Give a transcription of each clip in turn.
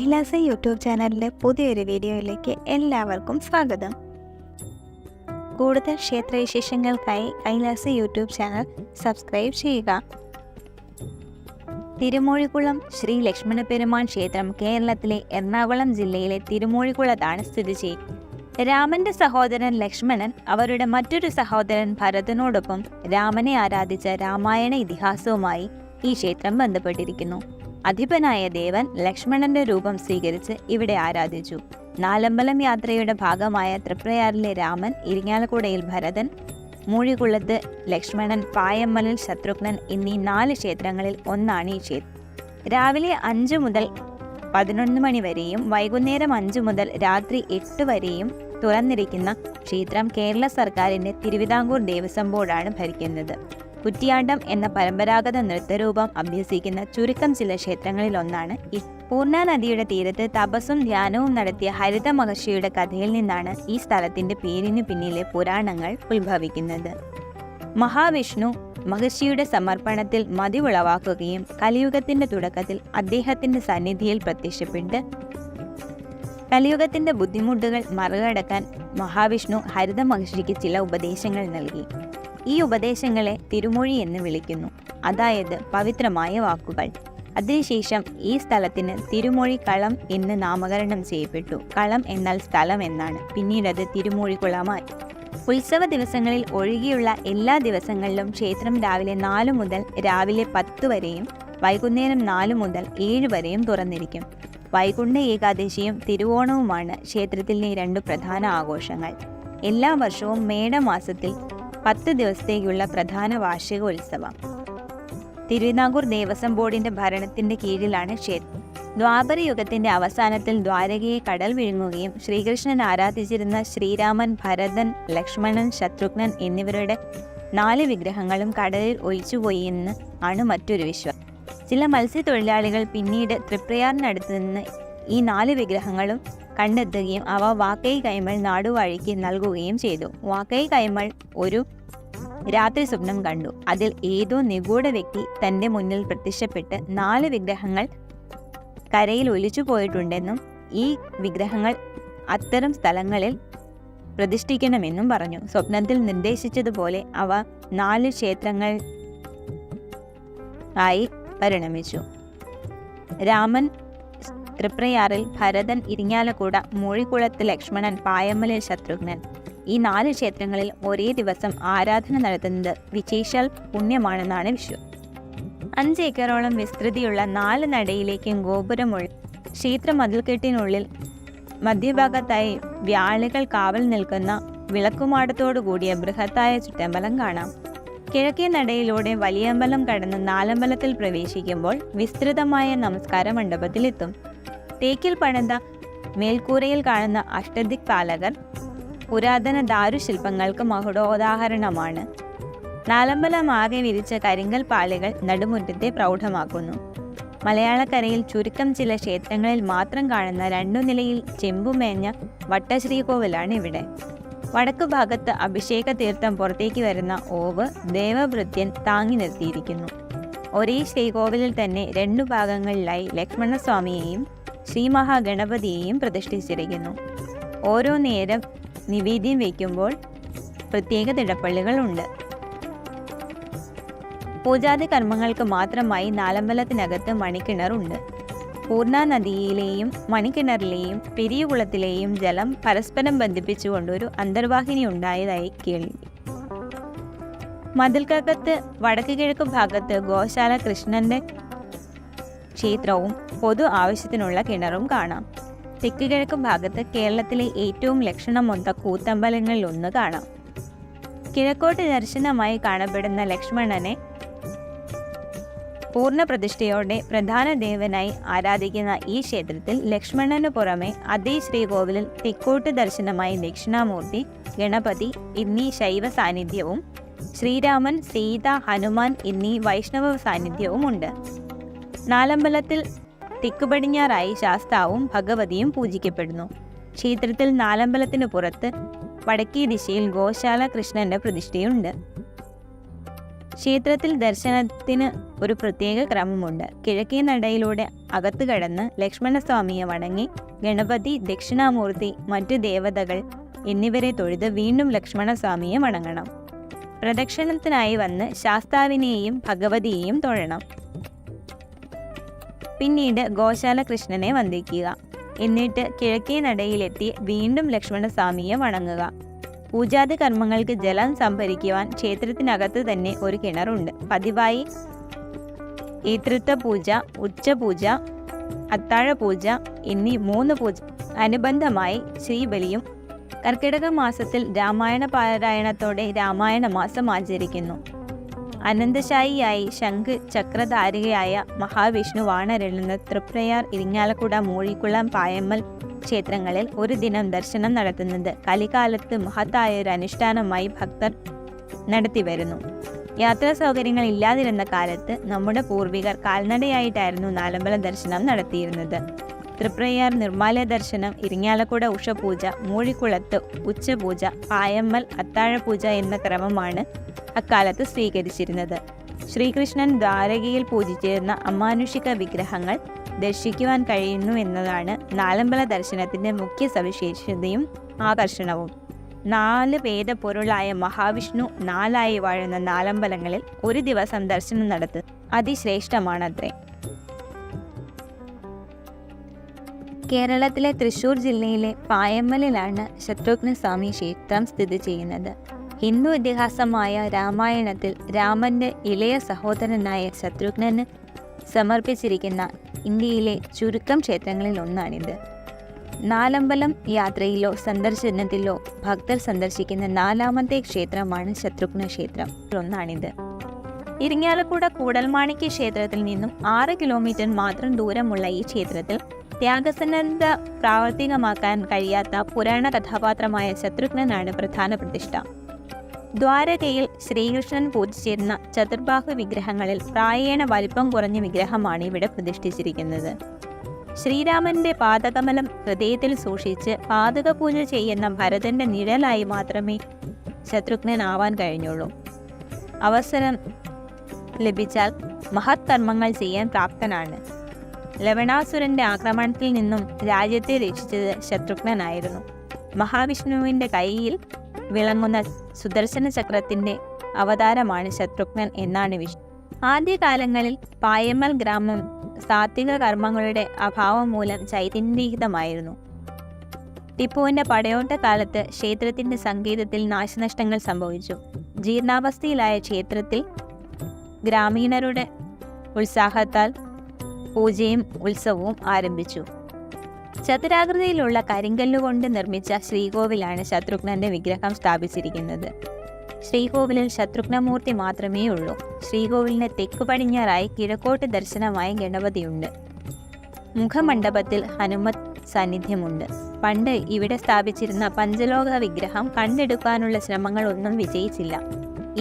Kailasa YouTube ചാനലിലെ പുതിയൊരു വീഡിയോയിലേക്ക് എല്ലാവർക്കും സ്വാഗതം. കൂടുതൽ ക്ഷേത്രവിശേഷങ്ങൾക്കായി കൈലാസ യൂട്യൂബ് ചാനൽ സബ്സ്ക്രൈബ് ചെയ്യുക. തിരുമൂഴിക്കുളം ശ്രീ ലക്ഷ്മണപെരുമാൻ ക്ഷേത്രം കേരളത്തിലെ എറണാകുളം ജില്ലയിലെ തിരുമൂഴിക്കുളത്താണ് സ്ഥിതി ചെയ്യുന്നത്. രാമന്റെ സഹോദരൻ ലക്ഷ്മണൻ അവരുടെ മറ്റൊരു സഹോദരൻ ഭരതനോടൊപ്പം രാമനെ ആരാധിച്ച രാമായണ ഇതിഹാസവുമായി ഈ ക്ഷേത്രം ബന്ധപ്പെട്ടിരിക്കുന്നു. അധിപനായ ദേവൻ ലക്ഷ്മണന്റെ രൂപം സ്വീകരിച്ച് ഇവിടെ ആരാധിച്ചു. നാലമ്പലം യാത്രയുടെ ഭാഗമായ തൃപ്രയാറിലെ രാമൻ, ഇരിങ്ങാലക്കുടയിൽ ഭരതൻ, മൂഴികുളത്ത് ലക്ഷ്മണൻ, പായമ്മലിൽ ശത്രുഘ്നൻ എന്നീ 4 ക്ഷേത്രങ്ങളിൽ ഒന്നാണ് ഈ ക്ഷേത്രം. രാവിലെ 5 മുതൽ 11 മണി വരെയും വൈകുന്നേരം 5 മുതൽ രാത്രി 8 വരെയും തുറന്നിരിക്കുന്ന ക്ഷേത്രം കേരള സർക്കാരിന്റെ തിരുവിതാംകൂർ ദേവസ്വം ബോർഡാണ് ഭരിക്കുന്നത്. കുറ്റിയാട്ടം എന്ന പരമ്പരാഗത നൃത്തരൂപം അഭ്യസിക്കുന്ന ചുരുക്കം ചില ക്ഷേത്രങ്ങളിലൊന്നാണ് ഈ. പൂർണ്ണ നദിയുടെ തീരത്ത് തപസ്സും ധ്യാനവും നടത്തിയ ഹരിത മഹർഷിയുടെ കഥയിൽ നിന്നാണ് ഈ സ്ഥലത്തിന്റെ പേരിനു പിന്നിലെ പുരാണങ്ങൾ ഉത്ഭവിക്കുന്നത്. മഹാവിഷ്ണു മഹർഷിയുടെ സമർപ്പണത്തിൽ മതി ഉളവാക്കുകയും കലിയുഗത്തിന്റെ തുടക്കത്തിൽ അദ്ദേഹത്തിന്റെ സന്നിധിയിൽ പ്രത്യക്ഷപ്പെട്ട് കലിയുഗത്തിന്റെ ബുദ്ധിമുട്ടുകൾ മറികടക്കാൻ മഹാവിഷ്ണു ഹരിത മഹർഷിക്ക് ചില ഉപദേശങ്ങൾ നൽകി. ഈ ഉപദേശങ്ങളെ തിരുമൊഴി എന്ന് വിളിക്കുന്നു, അതായത് പവിത്രമായ വാക്കുകൾ. അതിനുശേഷം ഈ സ്ഥലത്തിന് തിരുമൊഴി കളം എന്ന് നാമകരണം ചെയ്യപ്പെട്ടു. കളം എന്നാൽ സ്ഥലം എന്നാണ്. പിന്നീട് അത് തിരുമൂഴിക്കുളമായി. ഉത്സവ ദിവസങ്ങളിൽ ഒഴികെയുള്ള എല്ലാ ദിവസങ്ങളിലും ക്ഷേത്രം രാവിലെ 4 മുതൽ രാവിലെ 10 വരെയും വൈകുന്നേരം 4 മുതൽ 7 വരെയും തുറന്നിരിക്കും. വൈകുണ്ഠ ഏകാദശിയും തിരുവോണവുമാണ് ക്ഷേത്രത്തിലെ 2 പ്രധാന ആഘോഷങ്ങൾ. എല്ലാ വർഷവും മേടമാസത്തിൽ 10 ദിവസത്തേക്കുള്ള പ്രധാന വാർഷികോത്സവം. തിരുവിതാംകൂർ ദേവസ്വം ബോർഡിന്റെ ഭരണത്തിന്റെ കീഴിലാണ് ക്ഷേത്രം. ദ്വാപര യുഗത്തിന്റെ അവസാനത്തിൽ ദ്വാരകയെ കടൽ വിഴുങ്ങുകയും ശ്രീകൃഷ്ണൻ ആരാധിച്ചിരുന്ന ശ്രീരാമൻ, ഭരതൻ, ലക്ഷ്മണൻ, ശത്രുഘ്നൻ എന്നിവരുടെ 4 വിഗ്രഹങ്ങളും കടലിൽ ഒഴിച്ചുപോയി എന്ന് ആണ് മറ്റൊരു വിശ്വാസം. ചില മത്സ്യത്തൊഴിലാളികൾ പിന്നീട് തൃപ്രയാറിനടുത്ത് നിന്ന് ഈ 4 വിഗ്രഹങ്ങളും കണ്ടെത്തുകയും അവ വാക്കൈ കൈമൾ നാടുവാഴിക്ക് നൽകുകയും ചെയ്തു. വാക്കൈ കൈമൾ ഒരു രാത്രി സ്വപ്നം കണ്ടു. അതിൽ ഏതോ നിഗൂഢ വ്യക്തി തന്റെ മുന്നിൽ പ്രത്യക്ഷപ്പെട്ട് 4 വിഗ്രഹങ്ങൾ കരയിൽ ഒലിച്ചു പോയിട്ടുണ്ടെന്നും ഈ വിഗ്രഹങ്ങൾ അത്തരം സ്ഥലങ്ങളിൽ പ്രതിഷ്ഠിക്കണമെന്നും പറഞ്ഞു. സ്വപ്നത്തിൽ നിർദ്ദേശിച്ചതുപോലെ അവ 4 ക്ഷേത്രങ്ങൾ ആയി പരിണമിച്ചു. രാമൻ തൃപ്രയാറിൽ, ഭരതൻ ഇരിങ്ങാലക്കുട, മൂഴിക്കുളത്ത് ലക്ഷ്മണൻ, പായമ്മലിൽ ശത്രുഘ്നൻ. ഈ 4 ക്ഷേത്രങ്ങളിൽ ഒരേ ദിവസം ആരാധന നടത്തുന്നത് വിശേഷാൽ പുണ്യമാണെന്നാണ് വിശ്വാസം. 5 ഏക്കറോളം വിസ്തൃതിയുള്ള 4 നടയിലേക്കും ഗോപുരമുള്ള ക്ഷേത്ര മതിൽക്കെട്ടിനുള്ളിൽ മധ്യഭാഗത്തായി വ്യാളികൾ കാവൽ നിൽക്കുന്ന വിളക്കുമാടത്തോടു കൂടിയ ബൃഹത്തായ ചുറ്റമ്പലം കാണാം. കിഴക്കേ നടയിലൂടെ വലിയമ്പലം കടന്ന് നാലമ്പലത്തിൽ പ്രവേശിക്കുമ്പോൾ വിസ്തൃതമായ നമസ്കാര മണ്ഡപത്തിലെത്തും. തേക്കിൽ പണിത മേൽക്കൂരയിൽ കാണുന്ന അഷ്ടദിക്പാലകർ പുരാതന ദാരുശില്പങ്ങൾക്ക് മകുടോദാഹരണമാണ്. നാലമ്പലം ആകെ വിരിച്ച കരിങ്കൽ പാളികൾ നടുമുറ്റത്തെ പ്രൗഢമാക്കുന്നു. മലയാളക്കരയിൽ ചുരുക്കം ചില ക്ഷേത്രങ്ങളിൽ മാത്രം കാണുന്ന 2 നിലയിൽ ചെമ്പുമേഞ്ഞ വട്ടശ്രീകോവിലാണ് ഇവിടെ. വടക്കു ഭാഗത്ത് അഭിഷേക തീർത്ഥം പുറത്തേക്ക് വരുന്ന ഓവ് ദേവഭൃത്യൻ താങ്ങി നിർത്തിയിരിക്കുന്നു. ഒരേ ശ്രീകോവിലിൽ തന്നെ 2 ഭാഗങ്ങളിലായി ലക്ഷ്മണസ്വാമിയെയും ശ്രീ മഹാഗണപതിയെയും പ്രതിഷ്ഠിച്ചിരിക്കുന്നു. ഓരോ നേരം നിവേദ്യം വയ്ക്കുമ്പോൾ പ്രത്യേക തിടപ്പള്ളികളുണ്ട്. പൂജാതി കർമ്മങ്ങൾക്ക് മാത്രമായി നാലമ്പലത്തിനകത്ത് മണിക്കിണറുണ്ട്. പൂർണ്ണ നദിയിലെയും മണിക്കിണറിലെയും പെരിയകുളത്തിലെയും ജലം പരസ്പരം ബന്ധിപ്പിച്ചുകൊണ്ടൊരു അന്തർവാഹിനി ഉണ്ടായതായി കേൾവി. മതിൽക്കകത്ത് വടക്ക് കിഴക്ക് ഭാഗത്ത് ഗോശാല കൃഷ്ണന്റെ ക്ഷേത്രവും പൊതു ആവശ്യത്തിനുള്ള കിണറും കാണാം. തെക്ക് കിഴക്ക് ഭാഗത്ത് കേരളത്തിലെ ഏറ്റവും ലക്ഷണമൊത്ത കൂത്തമ്പലങ്ങളിൽ ഒന്ന് കാണാം. കിഴക്കോട്ട് ദർശനമായി കാണപ്പെടുന്ന ലക്ഷ്മണനെ പൂർണ്ണ പ്രതിഷ്ഠയോടെ പ്രധാന ദേവനായി ആരാധിക്കുന്ന ഈ ക്ഷേത്രത്തിൽ ലക്ഷ്മണനു പുറമെ അതേ ശ്രീകോവിലിൽ തെക്കോട്ട് ദർശനമായി ദക്ഷിണാമൂർത്തി, ഗണപതി എന്നീ ശൈവ സാന്നിധ്യവും ശ്രീരാമൻ, സീത, ഹനുമാൻ എന്നീ വൈഷ്ണവ സാന്നിധ്യവും ഉണ്ട്. നാലമ്പലത്തിൽ തെക്കു പടിഞ്ഞാറായി ശാസ്താവും ഭഗവതിയും പൂജിക്കപ്പെടുന്നു. ക്ഷേത്രത്തിൽ നാലമ്പലത്തിനു പുറത്ത് വടക്കേ ദിശയിൽ ഗോശാല കൃഷ്ണന്റെ പ്രതിഷ്ഠയുണ്ട്. ക്ഷേത്രത്തിൽ ദർശനത്തിന് ഒരു പ്രത്യേക ക്രമമുണ്ട്. കിഴക്കേ നടയിലൂടെ അകത്ത് കടന്ന് ലക്ഷ്മണസ്വാമിയെ വണങ്ങി ഗണപതി, ദക്ഷിണാമൂർത്തി, മറ്റു ദേവതകൾ എന്നിവരെ തൊഴുത് വീണ്ടും ലക്ഷ്മണസ്വാമിയെ വണങ്ങണം. പ്രദക്ഷിണത്തിനായി വന്ന് ശാസ്താവിനെയും ഭഗവതിയെയും തൊഴണം. പിന്നീട് ഗോശാല കൃഷ്ണനെ വന്ദിക്കുക. എന്നിട്ട് കിഴക്കേ നടയിലെത്തി വീണ്ടും ലക്ഷ്മണസ്വാമിയെ വണങ്ങുക. പൂജാതി കർമ്മങ്ങൾക്ക് ജലം സംഭരിക്കുവാൻ ക്ഷേത്രത്തിനകത്ത് തന്നെ ഒരു കിണറുണ്ട്. പതിവായി ഏതൃത്വ പൂജ, ഉച്ചപൂജ, അത്താഴ പൂജ എന്നീ 3 പൂജ അനുബന്ധമായി ശ്രീബലിയും. കർക്കിടക മാസത്തിൽ രാമായണ പാരായണത്തോടെ രാമായണ മാസം ആചരിക്കുന്നു. അനന്തശായിയായി ശംഖ് ചക്രധാരികയായ മഹാവിഷ്ണു വാണരുളുന്ന തൃപ്രയാർ, ഇരിങ്ങാലക്കുട, മൂഴിക്കുളം, പായമ്മൽ ക്ഷേത്രങ്ങളിൽ ഒരു ദിനം ദർശനം നടത്തുന്നത് കലികാലത്ത് മഹത്തായ ഒരു അനുഷ്ഠാനമായി ഭക്തർ നടത്തിവരുന്നു. യാത്രാ സൗകര്യങ്ങൾ ഇല്ലാതിരുന്ന കാലത്ത് നമ്മുടെ പൂർവികർ കാൽനടയായിട്ടായിരുന്നു നാലമ്പല ദർശനം നടത്തിയിരുന്നത്. തൃപ്രയാർ നിർമ്മാല്യ ദർശനം, ഇരിങ്ങാലക്കുട ഉഷപൂജ, മൂഴിക്കുളത്ത് ഉച്ചപൂജ, പായമ്മൽ അത്താഴപൂജ എന്ന ക്രമമാണ് അക്കാലത്ത് സ്വീകരിച്ചിരുന്നത്. ശ്രീകൃഷ്ണൻ ദ്വാരകയിൽ പൂജിച്ചിരുന്ന അമാനുഷിക വിഗ്രഹങ്ങൾ ദർശിക്കുവാൻ കഴിയുന്നു എന്നതാണ് നാലമ്പല ദർശനത്തിൻ്റെ മുഖ്യ സവിശേഷതയും ആകർഷണവും. 4 വേദപ്പൊരുളായ മഹാവിഷ്ണു 4 വാഴുന്ന നാലമ്പലങ്ങളിൽ ഒരു ദിവസം ദർശനം നടത്തുന്നത് അതിശ്രേഷ്ഠമാണത്രേ. കേരളത്തിലെ തൃശ്ശൂർ ജില്ലയിലെ പായമ്മലിലാണ് ശത്രുഘ്നസ്വാമി ക്ഷേത്രം സ്ഥിതി ചെയ്യുന്നത്. ഹിന്ദു ഇതിഹാസമായ രാമായണത്തിൽ രാമന്റെ ഇളയ സഹോദരനായ ശത്രുഘ്നന് സമർപ്പിച്ചിരിക്കുന്ന ഇന്ത്യയിലെ ചുരുക്കം ക്ഷേത്രങ്ങളിൽ ഒന്നാണിത്. നാലമ്പലം യാത്രയിലോ സന്ദർശനത്തിലോ ഭക്തർ സന്ദർശിക്കുന്ന 4ാമത്തെ ക്ഷേത്രമാണ് ശത്രുഘ്ന ക്ഷേത്രം ഒന്നാണിത്. ഇരിങ്ങാലക്കുട കൂടൽമാണിക്യ ക്ഷേത്രത്തിൽ നിന്നും 6 കിലോമീറ്റർ മാത്രം ദൂരമുള്ള ഈ ക്ഷേത്രത്തിൽ ത്യാഗസന്നദ്ധ പ്രാവർത്തികമാക്കാൻ കഴിയാത്ത പുരാണ കഥാപാത്രമായ ശത്രുഘ്നനാണ് പ്രധാന പ്രതിഷ്ഠ. ദ്വാരകയിൽ ശ്രീകൃഷ്ണൻ പൂജിച്ചിരുന്ന ചതുർബാഹു വിഗ്രഹങ്ങളിൽ പ്രായേണ വലിപ്പം കുറഞ്ഞ വിഗ്രഹമാണ് ഇവിടെ പ്രതിഷ്ഠിച്ചിരിക്കുന്നത്. ശ്രീരാമന്റെ പാദകമലം ഹൃദയത്തിൽ സൂക്ഷിച്ച് പാദക പൂജ ചെയ്യുന്ന ഭരതന്റെ നിഴലായി മാത്രമേ ശത്രുഘ്നനാവാൻ കഴിഞ്ഞുള്ളൂ. അവസരം ലഭിച്ചാൽ മഹത് കർമ്മങ്ങൾ ചെയ്യാൻ പ്രാപ്തനാണ്. ലവണാസുരന്റെ ആക്രമണത്തിൽ നിന്നും രാജ്യത്തെ രക്ഷിച്ചത് ശത്രുഘ്നനായിരുന്നു. മഹാവിഷ്ണുവിന്റെ കൈയിൽ വിളങ്ങുന്ന സുദർശന ചക്രത്തിന്റെ അവതാരമാണ് ശത്രുഘ്നൻ എന്നാണ് വിശ്വാസം. ആദ്യകാലങ്ങളിൽ പായമ്മൽ ഗ്രാമം സാത്വിക കർമ്മങ്ങളുടെ അഭാവം മൂലം ചൈതന്യരഹിതമായിരുന്നു. ടിപ്പുവിന്റെ പടയോട്ട കാലത്ത് ക്ഷേത്രത്തിന്റെ സംഗീതത്തിൽ നാശനഷ്ടങ്ങൾ സംഭവിച്ചു. ജീർണാവസ്ഥയിലായ ക്ഷേത്രത്തിൽ ഗ്രാമീണരുടെ ഉത്സാഹത്താൽ പൂജയും ഉത്സവവും ആരംഭിച്ചു. ചതുരാകൃതിയിലുള്ള കരിങ്കല്ലുകൊണ്ട് നിർമ്മിച്ച ശ്രീകോവിലാണ് ശത്രുഘ്നന്റെ വിഗ്രഹം സ്ഥാപിച്ചിരിക്കുന്നത്. ശ്രീകോവിലിൽ ശത്രുഘ്നമൂർത്തി മാത്രമേ ഉള്ളൂ. ശ്രീകോവിലിന് തെക്കു പടിഞ്ഞാറായി കിഴക്കോട്ട് ദർശനമായ ഗണപതിയുണ്ട്. മുഖമണ്ഡപത്തിൽ ഹനുമത് സാന്നിധ്യമുണ്ട്. പണ്ട് ഇവിടെ സ്ഥാപിച്ചിരുന്ന പഞ്ചലോക വിഗ്രഹം കണ്ടെടുക്കാനുള്ള ശ്രമങ്ങളൊന്നും വിജയിച്ചില്ല.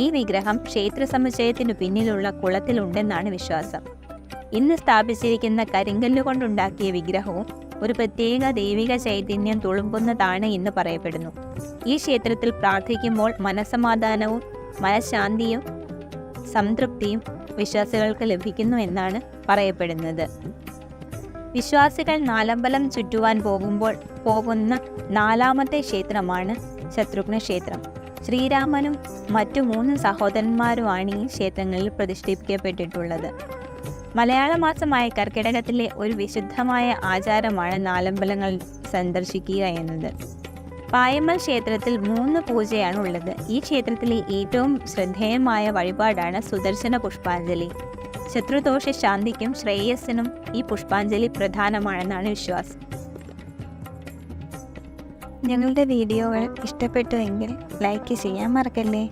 ഈ വിഗ്രഹം ക്ഷേത്ര സമുച്ചയത്തിനു പിന്നിലുള്ള കുളത്തിലുണ്ടെന്നാണ് വിശ്വാസം. ഇന്ന് സ്ഥാപിച്ചിരിക്കുന്ന കരിങ്കല്ലുകൊണ്ടുണ്ടാക്കിയ വിഗ്രഹവും ഒരു പ്രത്യേക ദൈവിക ചൈതന്യം തുളുമ്പുന്നതാണ് എന്ന് പറയപ്പെടുന്നു. ഈ ക്ഷേത്രത്തിൽ പ്രാർത്ഥിക്കുമ്പോൾ മനസ്സമാധാനവും മനഃശാന്തിയും സംതൃപ്തിയും വിശ്വാസികൾക്ക് ലഭിക്കുന്നു എന്നാണ് പറയപ്പെടുന്നത്. വിശ്വാസികൾ നാലമ്പലം ചുറ്റുവാൻ പോകുന്ന 4ാമത്തെ ക്ഷേത്രമാണ് ശത്രുഘ്ന ക്ഷേത്രം. ശ്രീരാമനും മറ്റു 3 സഹോദരന്മാരുമാണ് ഈ ക്ഷേത്രങ്ങളിൽ പ്രതിഷ്ഠിക്കപ്പെട്ടിട്ടുള്ളത്. മലയാള മാസമായ കർക്കിടകത്തിലെ ഒരു വിശുദ്ധമായ ആചാരമാണ് നാലമ്പലങ്ങൾ സന്ദർശിക്കുക എന്നത്. പായമ്മൽ ക്ഷേത്രത്തിൽ 3 പൂജയാണ് ഉള്ളത്. ഈ ക്ഷേത്രത്തിലെ ഏറ്റവും ശ്രദ്ധേയമായ വഴിപാടാണ് സുദർശന പുഷ്പാഞ്ജലി. ശത്രുദോഷ ശാന്തിക്കും ശ്രേയസ്സിനും ഈ പുഷ്പാഞ്ജലി പ്രധാനമാണെന്നാണ് വിശ്വാസം. ഞങ്ങളുടെ വീഡിയോകൾ ഇഷ്ടപ്പെട്ടുവെങ്കിൽ ലൈക്ക് ചെയ്യാൻ മറക്കല്ലേ.